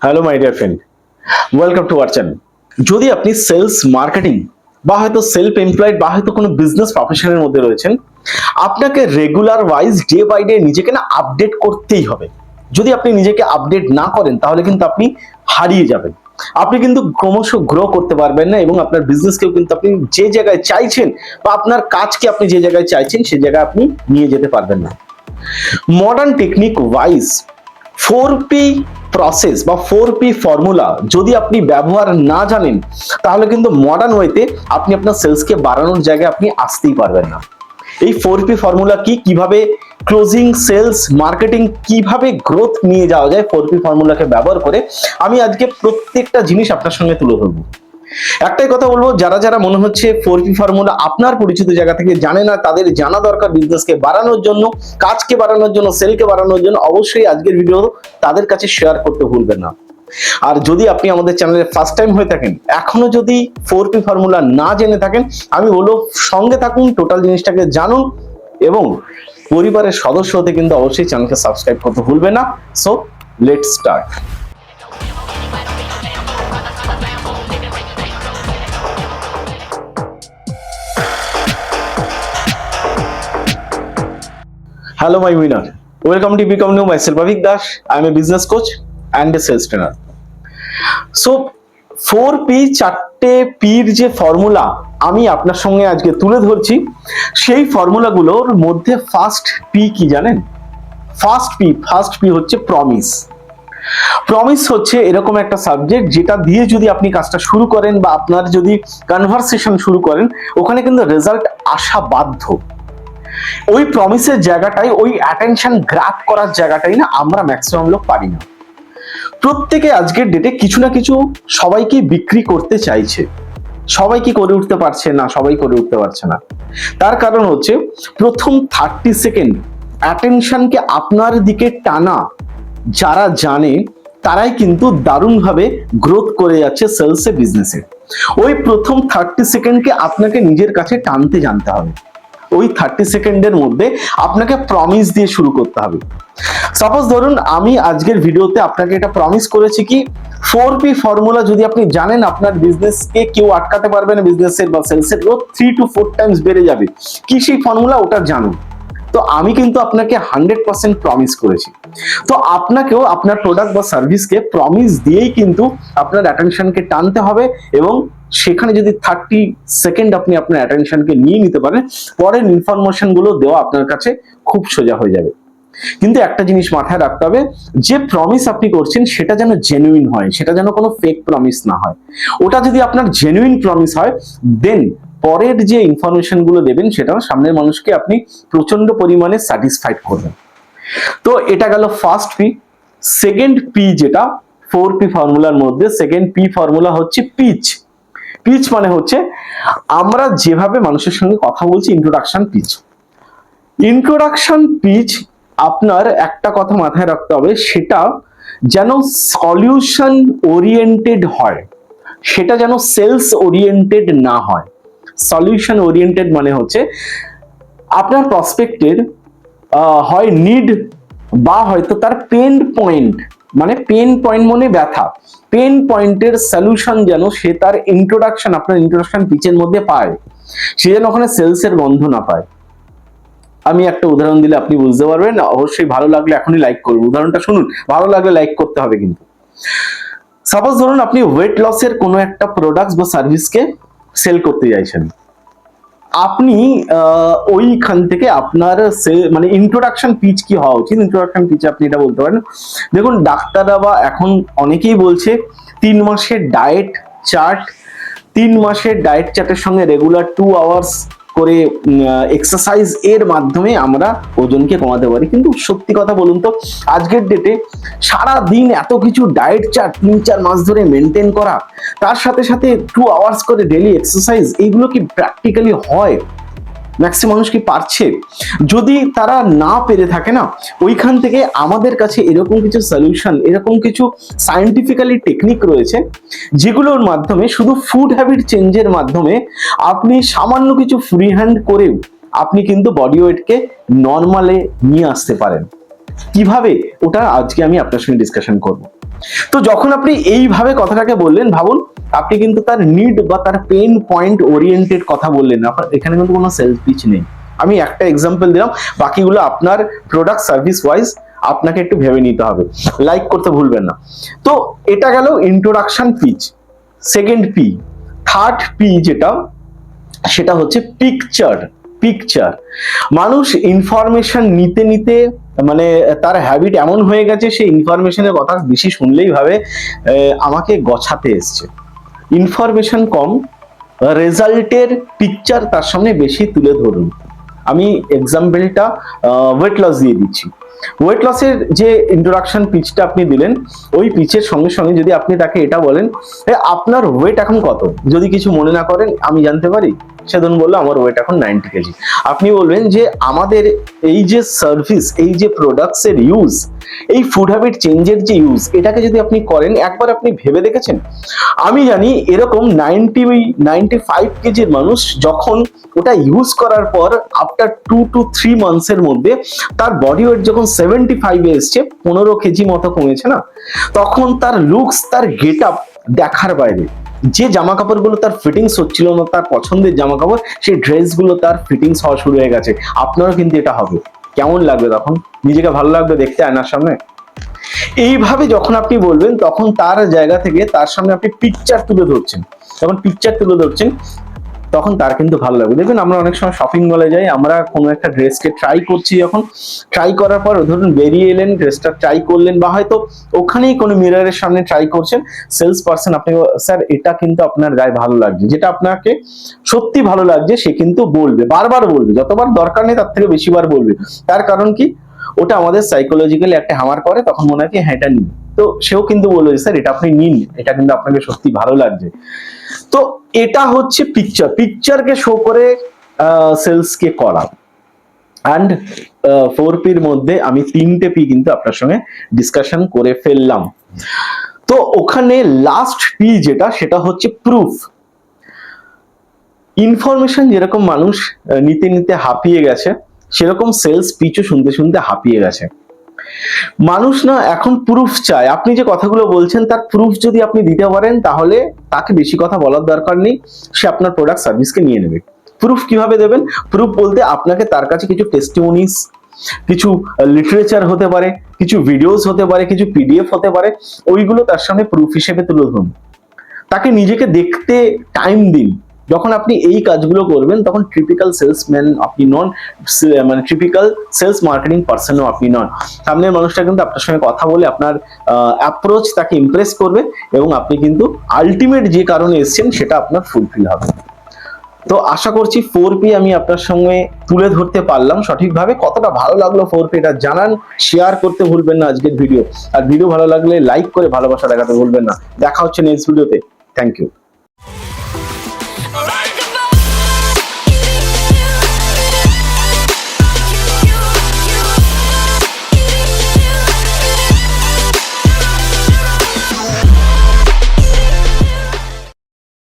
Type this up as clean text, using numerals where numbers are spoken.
Hello my dear friend, welcome to our channel. যদি আপনি sales marketing বা হয়তো সেলফ এমপ্লয়েড বা হয়তো কোনো বিজনেস প্রফেশনের মধ্যে রয়েছেন, আপনাকে regular wise day by day নিজেকে আপডেট করতেই হবে। যদি আপনি নিজেকে আপডেট না করেন তাহলে কিন্তু আপনি হারিয়ে যাবেন। আপনি কিন্তু ক্রমশ গ্রো করতে পারবেন না এবং আপনার বিজনেসকেও কিন্তু আপনি যে জায়গায় চাইছেন বা আপনার কাজকে আপনি যে জায়গায় চাইছেন সে জায়গায় আপনি নিয়ে যেতে পারবেন না। Modern technique wise 4P process বা 4P ফর্মুলা যদি আপনি ব্যবহার না জানেন তাহলে কিন্তু মডার্ন ওয়েতে আপনি আপনার সেলসকে বাড়ানোর জায়গায় আপনি আসতেই পারবেন না। এই 4P ফর্মুলা কি, কিভাবে ক্লোজিং, সেলস, মার্কেটিং, কিভাবে গ্রোথ নিয়ে যাওয়া যায় 4P ফর্মুলাকে ব্যবহার করে, আমি আজকে প্রত্যেকটা জিনিস আপনার সঙ্গে তুলে ধরবো। একটাই কথা বলবো, যারা যারা মনে হচ্ছে 4P ফর্মুলা আপনার পরিচিত জায়গা থেকে জানে না, তাদের জানা দরকার বিজনেসকে বাড়ানোর জন্য, কাজকে বাড়ানোর জন্য, সেলকে বাড়ানোর জন্য। অবশ্যই আজকের ভিডিও তাদের কাছে শেয়ার করতে ভুলবেন না। আর যদি আপনি আমাদের চ্যানেলে ফার্স্ট টাইম হয়ে থাকেন, এখনো যদি 4P ফর্মুলা না জেনে থাকেন, আমি বলবো সঙ্গে থাকুন, টোটাল জিনিসটাকে জানুন এবং পরিবারের সদস্য হতে কিন্তু অবশ্যই চ্যানেলকে সাবস্ক্রাইব করতে ভুলবেন না। So let's start. Hello, my winner. Welcome to Become New. Myself, Avik Dash. I am a business coach and a sales trainer. So, 4P চারটে পির যে ফর্মুলা আমি আপনার সঙ্গে আজকে তুলে ধরছি, সেই ফর্মুলাগুলোর মধ্যে ফার্স্ট পি কি জানেন? ফার্স্ট পি হচ্ছে প্রমিস। প্রমিস হচ্ছে এরকম একটা সাবজেক্ট যেটা দিয়ে যদি আপনি কাজটা শুরু করেন বা আপনার যদি কনভারসেশন শুরু করেন, ওখানে কিন্তু রেজাল্ট আসা বাধ্য। ওই প্রমিসের জায়গাটাই, ওই অ্যাটেনশন গ্র্যাব করার জায়গাটাই না আমরা ম্যাক্সিমাম লোক পারি না। প্রত্যেকে আজকের ডেটে কিছু না কিছু সবাইকে বিক্রি করতে চাইছে, সবাই কি করে উঠতে পারছে না, সবাই করে উঠতে পারছে না। তার কারণ হচ্ছে প্রথম 30 সেকেন্ড অ্যাটেনশনকে আপনার দিকে টানা যারা জানে তারাই কিন্তু দারুণভাবে গ্রোথ করে যাচ্ছে সেলসে, বিজনেসে। ওই প্রথম 30 সেকেন্ডকে আপনাকে নিজের কাছে টানতে জানতে হবে। ওই 30 সেকেন্ডের মধ্যে আপনাকে প্রমিস দিয়ে শুরু করতে হবে। সাপোজ ধরুন আমি আজকের ভিডিওতে আপনাকে এটা প্রমিস করেছি কি 4P ফর্মুলা যদি আপনি জানেন, আপনার বিজনেসকে কেউ আটকাতে পারবে না, বিজনেসের বা সেলসের গ্রোথ 3 to 4 টাইমস বেড়ে যাবে। কি সেই ফর্মুলা, ওটা জানুন। তো আমি কিন্তু আপনাকে 100% প্রমিস করেছি। তো আপনাকেও আপনার প্রোডাক্ট বা সার্ভিসকে প্রমিস দিয়েই কিন্তু আপনার অ্যাটেনশনকে টানতে হবে এবং সেখানে যদি 30 সেকেন্ড আপনি আপনার অ্যাটেনশনকে নিয়ে নিতে পারেন, পরের ইনফরমেশন গুলো দেওয়া আপনার কাছে খুব সোজা হয়ে যাবে। কিন্তু একটা জিনিস মাথায় রাখতে হবে, যে প্রমিস আপনি করছেন সেটা যেন জেনুইন হয়, সেটা যেন কোনো ফেক প্রমিস না হয়। ওটা যদি আপনার জেনুইন প্রমিস হয়, দেন পরের যে ইনফরমেশন গুলো দেবেন সেটা সামনের মানুষকে আপনি প্রচন্ড পরিমাণে স্যাটিসফাইড করবেন। তো এটা গেল ফার্স্ট পি। সেকেন্ড পি যেটা 4P ফর্মুলার মধ্যে, সেকেন্ড পি ফর্মুলা হচ্ছে পিচ। পিচ মানে হচ্ছে আমরা যেভাবে মানুষের সঙ্গে কথা বলছি, ইন্ট্রোডাকশন পিচ। ইন্ট্রোডাকশন পিচ আপনার একটা কথা মাথায় রাখতে হবে, সেটা যেন সলিউশন ওরিয়েন্টেড হয়, সেটা যেন সেলস ওরিয়েন্টেড না হয়। সলিউশন ওরিয়েন্টেড মানে হচ্ছে আপনার প্রসপেক্টের হয় নিড বা হয়তো তার পেন পয়েন্ট, মানে পেন পয়েন্ট মানে ব্যথা, পেন পয়েন্টের সলিউশন যেন সে তার ইন্ট্রোডাকশন, আপনার ইন্ট্রোডাকশন পিচের মধ্যে পায়, সে যেন ওখানে সেলসের গন্ধ না পায়। আমি একটা উদাহরণ দিলে আপনি বুঝতে পারবেন। অবশ্যই ভালো লাগলে এখনই লাইক করুন, উদাহরণটা শুনুন, ভালো লাগলে লাইক করতে হবে কিন্তু। সাপোজ ধরুন আপনি ওয়েট লসের কোনো একটা প্রোডাক্ট বা সার্ভিসকে সেল করতে চাইছেন। আপনি ওইখান থেকে আপনার মানে ইন্ট্রোডাকশন পিচ কি হওয়া উচিত, ইন্ট্রোডাকশন পিচ আপনি এটা বলতে পারেন, দেখুন ডাক্তাররা বা এখন অনেকেই বলছে 3 মাসের ডায়েট চার্ট, 3 মাসের ডায়েট চার্টের সঙ্গে রেগুলার 2 আওয়ার্স করে এক্সারসাইজ এর মাধ্যমে আমরা ওজনকে কমাতে পারি। কিন্তু সত্যি কথা বলুন তো, আজকের ডেটে সারা দিন এত কিছু ডায়েট চার্ট 3-4 মাস ধরে মেনটেন করা, তার সাথে সাথে 2 আওয়ার্স করে ডেইলি এক্সারসাইজ, এইগুলো কি প্র্যাকটিক্যালি হয়? ম্যাক্সিমাম মানুষ কি পারছে? যদি তারা না পেরে থাকে না, ওইখান থেকে আমাদের কাছে এরকম কিছু সলিউশন, এরকম কিছু সায়েন্টিফিক্যালি টেকনিক রয়েছে যেগুলোর মাধ্যমে শুধু ফুড হ্যাবিট চেঞ্জের মাধ্যমে আপনি সামান্য কিছু ফ্রি হ্যান্ড করেও আপনি কিন্তু বডি ওয়েটকে নর্মালে নিয়ে আসতে পারেন। কিভাবে, ওটা আজকে আমি আপনার সঙ্গে ডিসকাশন করব। তো যখন আপনি এইভাবে কথাটাকে বললেন, ভাবুন আপনি কিন্তু তার নিড বা তার পেইন পয়েন্ট ওরিয়েন্টেড কথা বললেন, আপনার এখানে কিন্তু কোনো সেলস পিচ নেই। আমি একটা এক্সাম্পল দিলাম, বাকিগুলো আপনার প্রোডাক্ট সার্ভিস ওয়াইজ আপনাকে একটু ভেবে নিতে হবে, লাইক করতে ভুলবেন না। তো এটা গেল introduction pitch. Second P, third P যেটা, সেটা হচ্ছে পিকচার। পিকচার, মানুষ ইনফরমেশন নিতে নিতে মানে তার হ্যাবিট এমন হয়ে গেছে, সে ইনফরমেশনের কথা বেশি শুনলেই ভাবে আমাকে গছাতে এসছে। ইনফরমেশন কম, রেজাল্টের পিকচার তার সামনে বেশি তুলে ধরুন। আমি এক্সাম্পলটা ওয়েট লস দিয়ে দিচ্ছি। ওয়েট লসের যে ইন্ট্রোডাকশন পিচটা আপনি দিলেন, ওই পিচের সঙ্গে সঙ্গে যদি আপনি তাকে এটা বলেন, আপনার ওয়েট এখন কত, যদি কিছু মনে না করেন আমি জানতে পারি। সেদিন বললো আমার ওয়েট এখন 90 কেজি। আপনি বলবেন যে আমাদের এই যে সার্ভিস, এই যে প্রোডাক্টস এর ইউজ, এই ফুড হ্যাবিট চেঞ্জের যে ইউজ, এটাকে যদি আপনি করেন, একবার আপনি ভেবে দেখেছেন? আমি জানি এরকম 95 কেজির মানুষ যখন ওটা ইউজ করার পর আফটার 2 to 3 মান্থসের মধ্যে তার বডি ওয়েট যখন 75 এ এসছে, 15 কেজি মতো কমেছে না, তখন তার লুকস, তার গেট আপ দেখার বাইরে। যে জামা কাপড়গুলো তার ফিটিংস হচ্ছিল না, তার পছন্দের জামা কাপড়, সেই ড্রেসগুলো তার ফিটিংস হওয়া শুরু হয়ে গেছে। আপনারও কিন্তু এটা হবে। কেমন লাগবে তখন? নিজেকে ভালো লাগবে দেখতে আয়নার সামনে? এইভাবে যখন আপনি বলবেন, তখন তার জায়গা থেকে তার সামনে আপনি পিকচার তুলে ধরছেন। যখন পিকচার তুলে ধরছেন, তখন তার কিন্তু ভালো লাগবে। দেখবেন আমরা অনেক সময় শপিং মলে যাই, আমরা কোনো একটা ড্রেসকে ট্রাই করছি, যখন ট্রাই করার পর ধরুন বেরিয়ে এলেন, ড্রেসটা ট্রাই করলেন, বা হয়তো ওখানেই কোনো মিররের সামনে ট্রাই করছেন, সেলস পার্সন আপনি, স্যার এটা কিন্তু আপনার গায়ে ভালো লাগছে, যেটা আপনাকে সত্যি ভালো লাগছে, সে কিন্তু বলবে, বারবার বলবে, যতবার দরকার নেই তার থেকে বেশিবার বলবে। তার কারণ কি, ওটা আমাদের সাইকোলজিক্যালি একটা হামার করে, তখন মনে হয় কি হ্যাঁ এটা নিন। তো সেও কিন্তু বলবে স্যার এটা আপনি নিন, এটা কিন্তু আপনাকে সত্যি ভালো লাগছে। তো এটা হচ্ছে পিকচার। পিকচারকে শো করে সেলস কে করা। অ্যান্ড 4 পির মধ্যে আমি 3টে পি কিন্তু আপনার সঙ্গে ডিসকাশন করে ফেললাম। তো ওখানে লাস্ট পি যেটা, সেটা হচ্ছে প্রুফ। ইনফরমেশন যেরকম মানুষ নিতে নিতে হাঁপিয়ে গেছে, সেরকম সেলস পিচও শুনতে শুনতে হাঁপিয়ে গেছে। মানুষ না এখন প্রুফ চায়। আপনি যে কথাগুলো বলছেন তার প্রুফ যদি আপনি দিতে পারেন, তাহলে তাকে বেশি কথা বলার দরকার নেই, সে আপনার প্রোডাক্ট সার্ভিসকে নিয়ে নেবে। প্রুফ কিভাবে দেবেন? প্রুফ বলতে আপনাকে তার কাছে কিছু টেস্টিমনিস, কিছু লিটারেচার হতে পারে, কিছু ভিডিওস হতে পারে, কিছু পিডিএফ হতে পারে, ওইগুলো তার সামনে প্রুফ হিসেবে তুলে ধরুন। তাকে নিজেকে দেখতে টাইম দিন। যখন আপনি এই কাজগুলো করবেন, তখন ট্রিপিক্যাল সেলসম্যান আপনি নন, মানে ট্রিপিক্যাল সেলস মার্কেটিং পার্সনও আপনি নন। সামনের মানুষটা কিন্তু আপনার সঙ্গে কথা বলে আপনার অ্যাপ্রোচ তাকে ইমপ্রেস করবে, এবং আপনি কিন্তু আলটিমেট যে কারণে এসেছেন সেটা আপনার ফুলফিল হবে। তো আশা করছি 4P আমি আপনার সঙ্গে তুলে ধরতে পারলাম সঠিকভাবে। কতটা ভালো লাগলো 4P এটা জানান, শেয়ার করতে ভুলবেন না আজকের ভিডিও। আর ভিডিও ভালো লাগলে লাইক করে ভালোবাসা দেখাতে ভুলবেন না। দেখা হচ্ছে নেক্সট ভিডিওতে। Thank you.